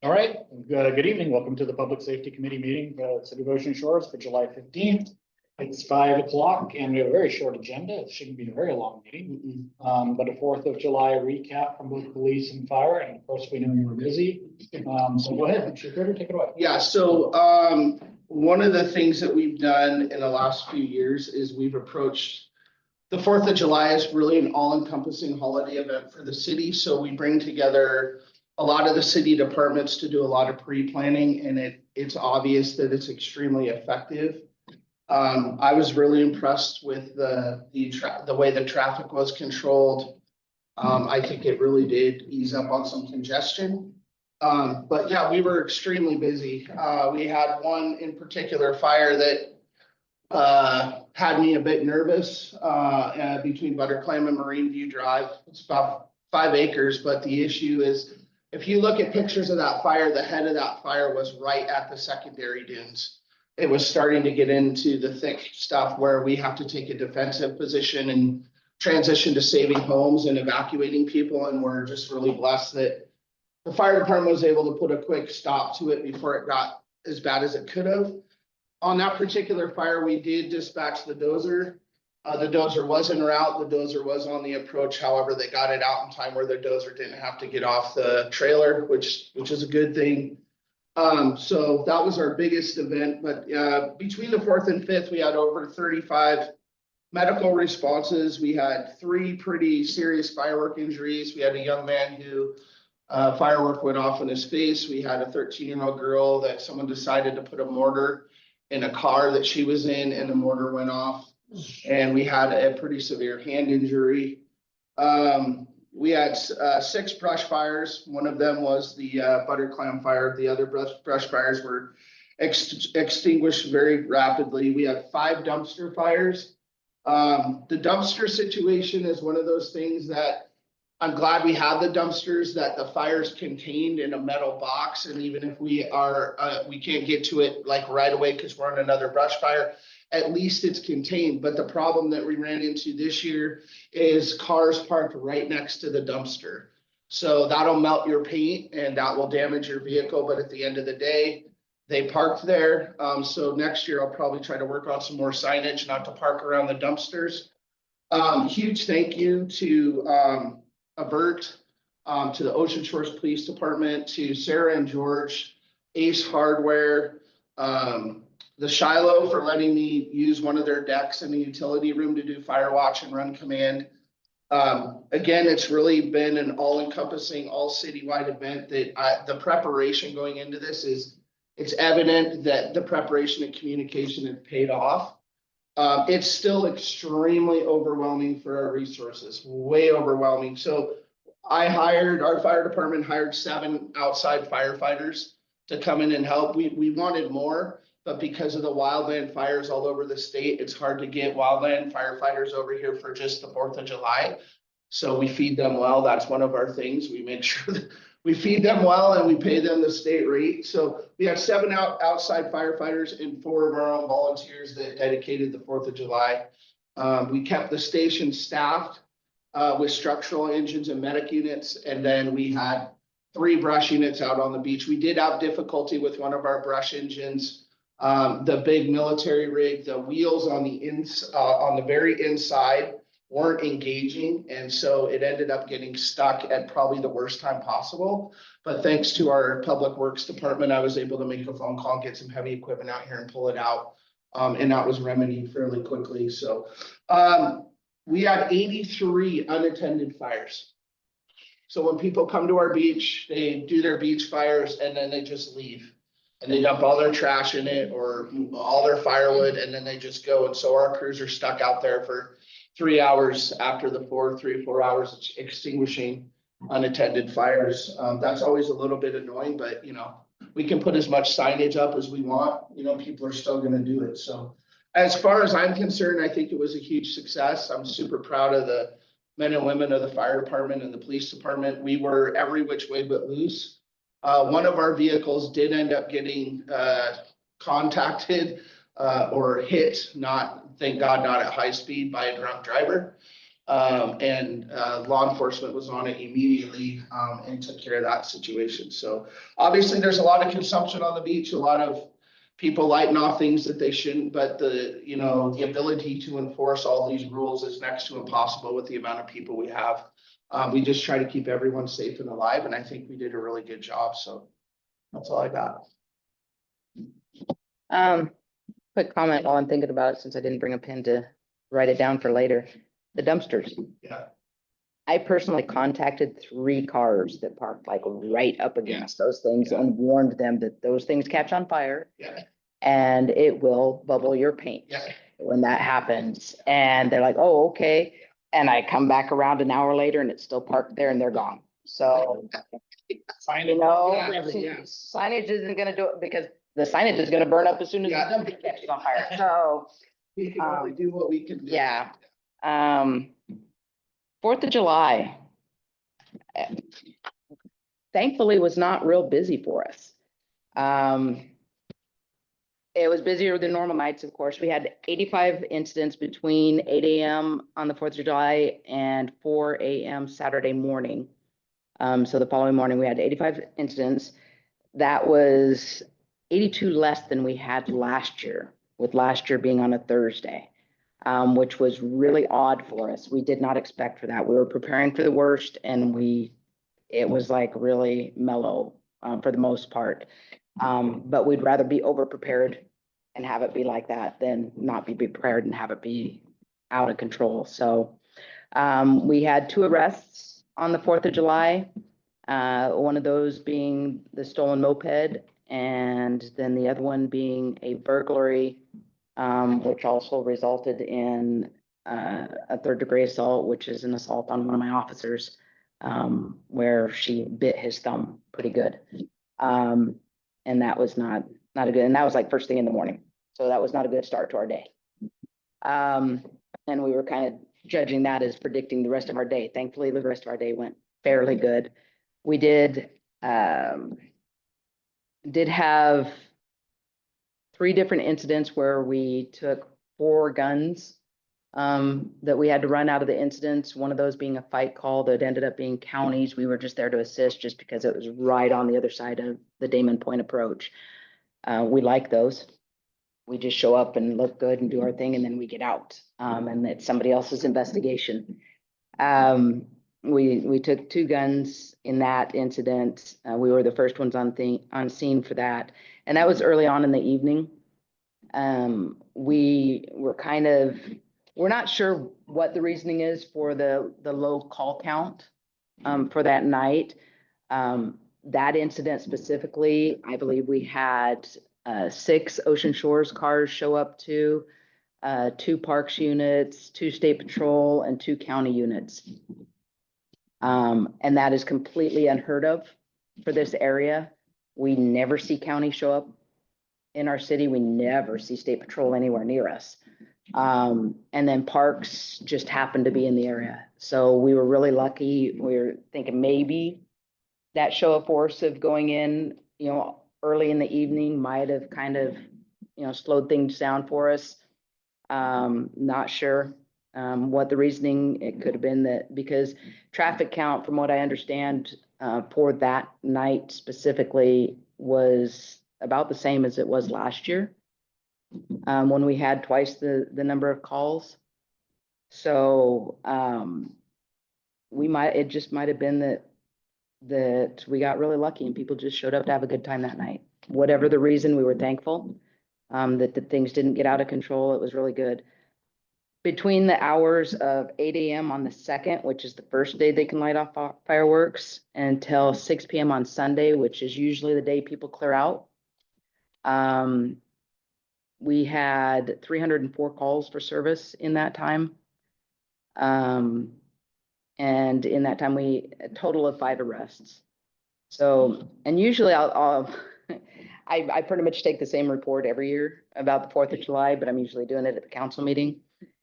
All right, good evening. Welcome to the Public Safety Committee meeting, City of Ocean Shores for July 15th. It's 5 o'clock and we have a very short agenda. It shouldn't be a very long meeting. But a 4th of July recap from both police and fire. And of course, we know you were busy. So go ahead, take it away. Yeah, so one of the things that we've done in the last few years is we've approached the 4th of July as really an all-encompassing holiday event for the city. So we bring together a lot of the city departments to do a lot of pre-planning, and it's obvious that it's extremely effective. I was really impressed with the way the traffic was controlled. I think it really did ease up on some congestion. But yeah, we were extremely busy. We had one in particular fire that had me a bit nervous between Butterclam and Marine View Drive. It's about 5 acres, but the issue is, if you look at pictures of that fire, the head of that fire was right at the secondary dunes. It was starting to get into the thick stuff where we have to take a defensive position and transition to saving homes and evacuating people. And we're just really blessed that the fire department was able to put a quick stop to it before it got as bad as it could have. On that particular fire, we did dispatch the dozer. The dozer was en route. The dozer was on the approach. However, they got it out in time where the dozer didn't have to get off the trailer, which is a good thing. So that was our biggest event. But between the 4th and 5th, we had over 35 medical responses. We had 3 pretty serious firework injuries. We had a young man who firework went off in his face. We had a 13-year-old girl that someone decided to put a mortar in a car that she was in, and the mortar went off. And we had a pretty severe hand injury. We had 6 brush fires. One of them was the Butterclam fire. The other brush fires were extinguished very rapidly. We had 5 dumpster fires. The dumpster situation is one of those things that I'm glad we have the dumpsters, that the fire's contained in a metal box. And even if we can't get to it like right away because we're on another brush fire, at least it's contained. But the problem that we ran into this year is cars parked right next to the dumpster. So that'll melt your paint and that will damage your vehicle. But at the end of the day, they parked there. So next year, I'll probably try to work on some more signage, not to park around the dumpsters. Huge thank you to Avert, to the Ocean Shores Police Department, to Sarah and George, Ace Hardware, the Shiloh for letting me use one of their decks in the utility room to do fire watch and run command. Again, it's really been an all-encompassing, all citywide event that the preparation going into this it's evident that the preparation and communication have paid off. It's still extremely overwhelming for our resources, way overwhelming. So our fire department hired 7 outside firefighters to come in and help. We wanted more, but because of the wildland fires all over the state, it's hard to get wildland firefighters over here for just the 4th of July. So we feed them well. That's one of our things. We make sure that we feed them well and we pay them the state rate. So we have 7 outside firefighters and 4 of our own volunteers that dedicated the 4th of July. We kept the station staffed with structural engines and medic units. And then we had 3 brush units out on the beach. We did have difficulty with one of our brush engines. The big military rig, the wheels on the very inside weren't engaging, and so it ended up getting stuck at probably the worst time possible. But thanks to our public works department, I was able to make a phone call, get some heavy equipment out here and pull it out, and that was remedied fairly quickly. So we had 83 unattended fires. So when people come to our beach, they do their beach fires and then they just leave. And they dump all their trash in it or all their firewood, and then they just go. And so our crews are stuck out there for 3 hours after the 3 or 4 hours extinguishing unattended fires. That's always a little bit annoying, but we can put as much signage up as we want. People are still going to do it. So as far as I'm concerned, I think it was a huge success. I'm super proud of the men and women of the fire department and the police department. We were every which way but loose. One of our vehicles did end up getting contacted or hit, thank God not at high speed, by a drunk driver. Law enforcement was on it immediately, and took care of that situation. So obviously, there's a lot of consumption on the beach, a lot of people lighting off things that they shouldn't, but the ability to enforce all these rules is next to impossible with the amount of people we have. We just try to keep everyone safe and alive, and I think we did a really good job, so that's all I got. Quick comment while I'm thinking about it, since I didn't bring a pen to write it down for later. The dumpsters. Yeah. I personally contacted 3 cars that parked like right up against those things Yeah. and warned them that those things catch on fire Yeah. and it will bubble your paint Yeah. when that happens. And they're like, oh, okay. And I come back around an hour later and it's still parked there and they're gone. So, you know, Yeah. signage isn't gonna do it because the signage is gonna burn up as soon as the Yeah. dumpster catches on fire. So, We can only do what we can do. yeah. 4th of July. Thankfully was not real busy for us. It was busier than normal nights, of course. We had 85 incidents between 8 AM on the 4th of July and 4 AM Saturday morning. So the following morning, we had 85 incidents. That was 82 less than we had last year, with last year being on a Thursday, which was really odd for us. We did not expect for that. We were preparing for the worst and it was like really mellow for the most part. But we'd rather be over prepared and have it be like that than not be prepared and have it be out of control. So we had 2 arrests on the 4th of July. One of those being the stolen moped, and then the other one being a burglary, which also resulted in a 3rd-degree assault, which is an assault on one of my officers, where she bit his thumb pretty good. And that was not a good, and that was like first thing in the morning. So that was not a good start to our day. And we were kind of judging that as predicting the rest of our day. Thankfully, the rest of our day went fairly good. We did have 3 different incidents where we took 4 guns that we had to run out of the incidents. One of those being a fight call that ended up being counties. We were just there to assist just because it was right on the other side of the Damon Point approach. We like those. We just show up and look good and do our thing and then we get out. And it's somebody else's investigation. We took 2 guns in that incident. We were the first ones on scene for that. And that was early on in the evening. We were we're not sure what the reasoning is for the low call count for that night. That incident specifically, I believe we had 6 Ocean Shores cars show up to 2 parks units, 2 state patrol, and 2 county units. And that is completely unheard of for this area. We never see county show up in our city. We never see state patrol anywhere near us. And then parks just happened to be in the area. So we were really lucky. We were thinking maybe that show of force of going in, early in the evening might have kind of, slowed things down for us. Not sure what the reasoning. It could have been that because traffic count, from what I understand, for that night specifically was about the same as it was last year, when we had twice the number of calls. So it just might have been that we got really lucky and people just showed up to have a good time that night. Whatever the reason, we were thankful that the things didn't get out of control. It was really good. Between the hours of 8 AM on the 2nd, which is the first day they can light off fireworks, until 6 PM on Sunday, which is usually the day people clear out, we had 304 calls for service in that time. And in that time, a total of 5 arrests. So, and usually I pretty much take the same report every year about the 4th of July, but I'm usually doing it at the council meeting.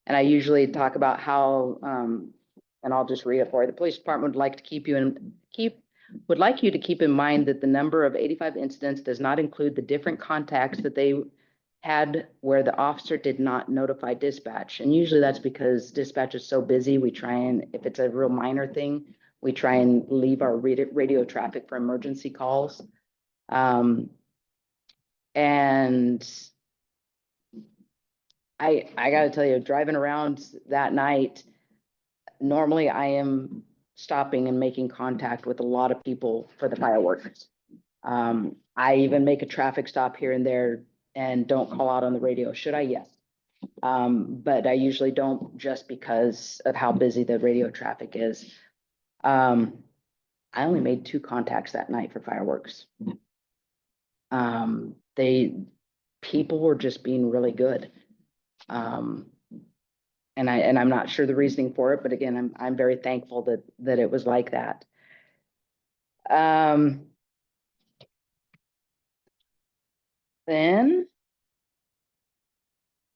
And I usually talk about how, and I'll just read it for you. The police department would like to keep you to keep in mind that the number of 85 incidents does not include the different contacts that they had where the officer did not notify dispatch. And usually that's because dispatch is so busy. We try and, if it's a real minor thing, we try and leave our radio traffic for emergency calls. And I gotta tell you, driving around that night, normally I am stopping and making contact with a lot of people for the fireworks. I even make a traffic stop here and there and don't call out on the radio. Should I? Yes. But I usually don't, just because of how busy the radio traffic is. I only made 2 contacts that night for fireworks. People were just being really good. And I'm not sure the reasoning for it, but again, I'm very thankful that it was like that. Then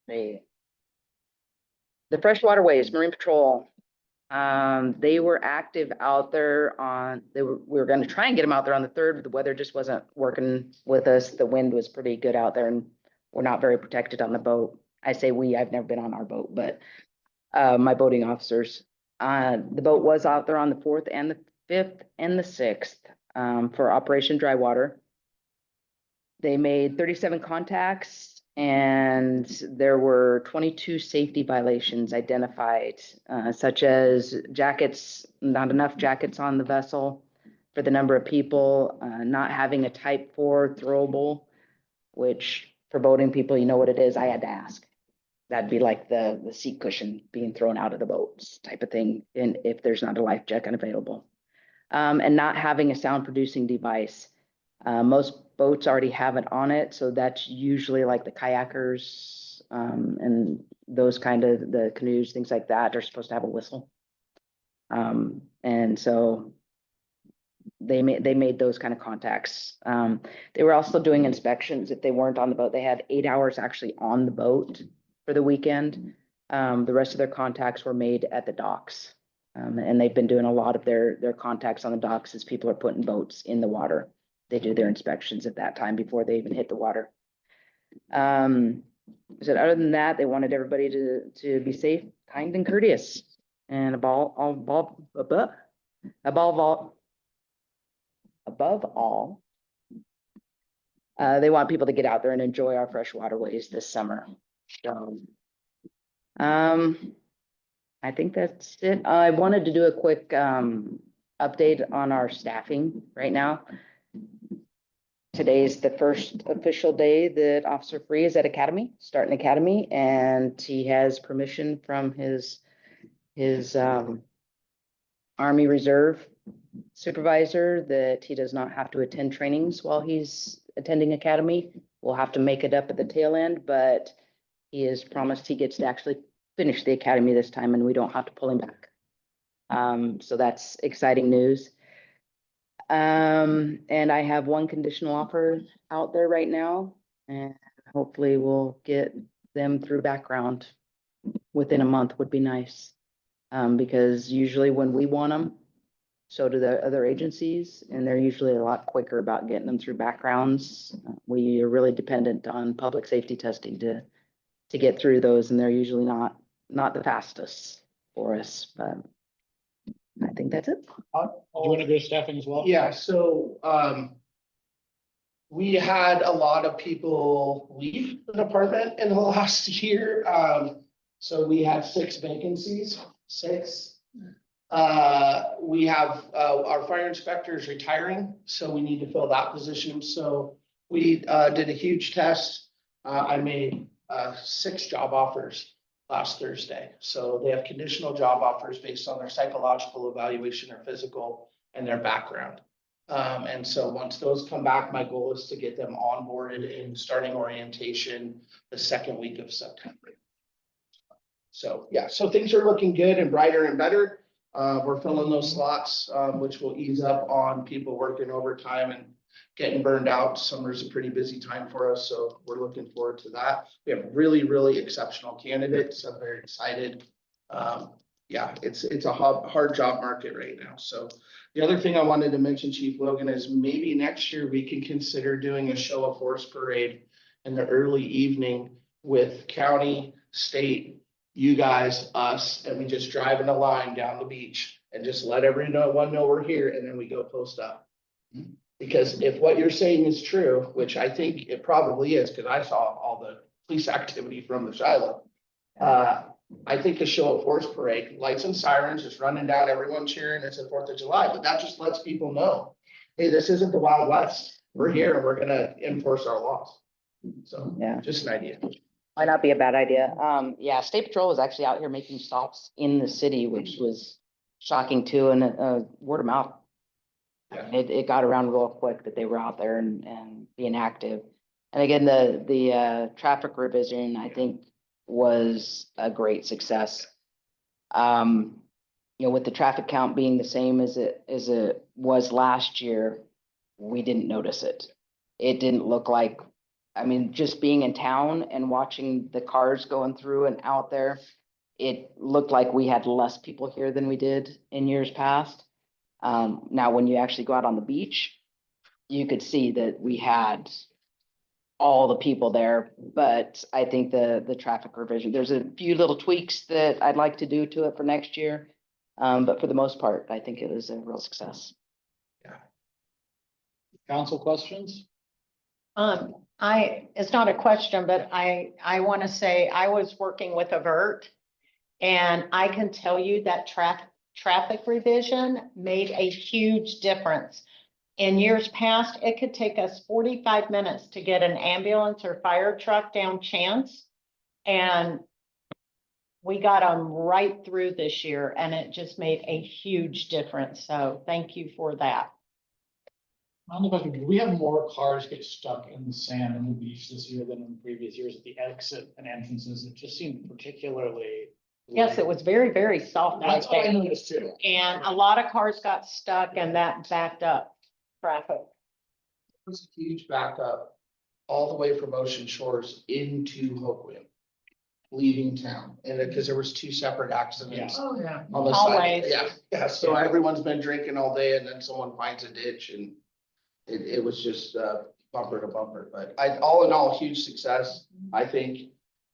the freshwater ways, Marine Patrol, they were active out there we were going to try and get them out there on the 3rd, but the weather just wasn't working with us. The wind was pretty good out there and we're not very protected on the boat. I say I've never been on our boat, but my boating officers. The boat was out there on the 4th and the 5th and the 6th for Operation Dry Water. They made 37 contacts and there were 22 safety violations identified, such as jackets, not enough jackets on the vessel for the number of people, not having a Type 4 throwable, which for boating people, you know what it is. I had to ask. That'd be like the seat cushion being thrown out of the boats type of thing, and if there's not a life jacket available. And not having a sound producing device. Most boats already have it on it, so that's usually like the kayakers and those kind of the canoes, things like that, are supposed to have a whistle. And so they made those kind of contacts. They were also doing inspections. If they weren't on the boat, they had 8 hours actually on the boat for the weekend. The rest of their contacts were made at the docks. And they've been doing a lot of their contacts on the docks as people are putting boats in the water. They do their inspections at that time before they even hit the water. So other than that, they wanted everybody to be safe, kind, and courteous. And above all, they want people to get out there and enjoy our fresh waterways this summer. So, I think that's it. I wanted to do a quick update on our staffing right now. Today's the first official day that Officer Free is at Academy, starting Academy, and he has permission from his Army Reserve supervisor that he does not have to attend trainings while he's attending Academy. We'll have to make it up at the tail end, but he has promised he gets to actually finish the Academy this time and we don't have to pull him back. So that's exciting news. And I have 1 conditional offer out there right now, and hopefully we'll get them through background within a month would be nice. Because usually when we want them, so do the other agencies, and they're usually a lot quicker about getting them through backgrounds. We are really dependent on public safety testing to get through those, and they're usually not the fastest for us, but I think that's it. Do you want to go to staffing as well? Yeah, so we had a lot of people leave the department in the last year. So we had 6 vacancies, 6. We have our fire inspectors retiring, so we need to fill that position. So we did a huge test. I made 6 job offers last Thursday. So they have conditional job offers based on their psychological evaluation or physical and their background. And so once those come back, my goal is to get them onboarded in starting orientation the 2nd week of September. So yeah, so things are looking good and brighter and better. We're filling those slots, which will ease up on people working overtime and getting burned out. Summer's a pretty busy time for us, so we're looking forward to that. We have really, really exceptional candidates. I'm very excited. Yeah, it's a hard job market right now. So the other thing I wanted to mention, Chief Logan, is maybe next year we can consider doing a show of force parade in the early evening with county, state, you guys, us, and we just drive in a line down the beach and just let everyone know we're here, and then we go post up. Because if what you're saying is true, which I think it probably is, because I saw all the police activity from the Shiloh. I think the show of force parade, lights and sirens, just running down, everyone cheering, it's the 4th of July, but that just lets people know, hey, this isn't the Wild West. We're here and we're gonna enforce our laws. So, Yeah. just an idea. Might not be a bad idea. Yeah, State Patrol was actually out here making stops in the city, which was shocking too, and word of mouth. Yeah. It got around real quick that they were out there and being active. And again, the traffic revision, I think, was a great success. You know, with the traffic count being the same as it was last year, we didn't notice it. It didn't look like, I mean, just being in town and watching the cars going through and out there, it looked like we had less people here than we did in years past. Now, when you actually go out on the beach, you could see that we had all the people there, but I think the traffic revision, there's a few little tweaks that I'd like to do to it for next year. But for the most part, I think it was a real success. Council questions? It's not a question, but I want to say I was working with Avert. And I can tell you that traffic revision made a huge difference. In years past, it could take us 45 minutes to get an ambulance or fire truck down Chance. And we got them right through this year, and it just made a huge difference. So thank you for that. On the question, do we have more cars get stuck in the sand on the beach this year than in previous years at the exit and entrances? It just seemed particularly. Yes, it was very, very soft. That's what I like that. noticed too. And a lot of cars got stuck, and that backed up traffic. It was a huge backup all the way from Ocean Shores into Hoquiam, leaving town. And because there was 2 separate accidents. Oh, yeah. On the side, Always. yeah, so everyone's been drinking all day and then someone finds a ditch and it was just bumper to bumper, but all in all, huge success. I think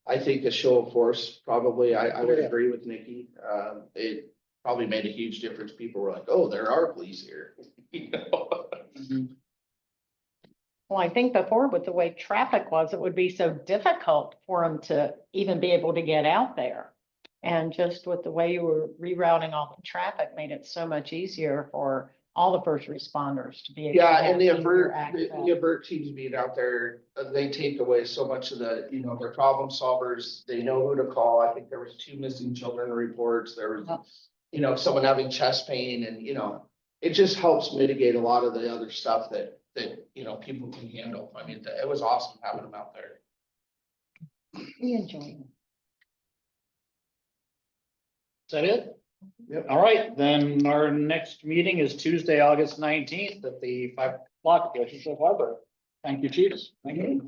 the show of force, probably, I would agree with Nikki. It probably made a huge difference. People were like, oh, there are police here. You know? Well, I think before with the way traffic was, it would be so difficult for them to even be able to get out there. And just with the way you were rerouting all the traffic made it so much easier for all the first responders to be. able to Yeah, have and the easier Avert, access. the Avert teams being out there, they take away so much of the, you know, they're problem solvers. They know who to call. I think there was 2 missing children reports. There was, you know, someone having chest pain and, you know, it just helps mitigate a lot of the other stuff that, you know, people can handle. I mean, it was awesome having them out there. We enjoy them. Is that it? Yep. All right, then our next meeting is Tuesday, August 19th at the 5 o'clock at the Ocean Shore Harbor. Thank you, chiefs. Thank you.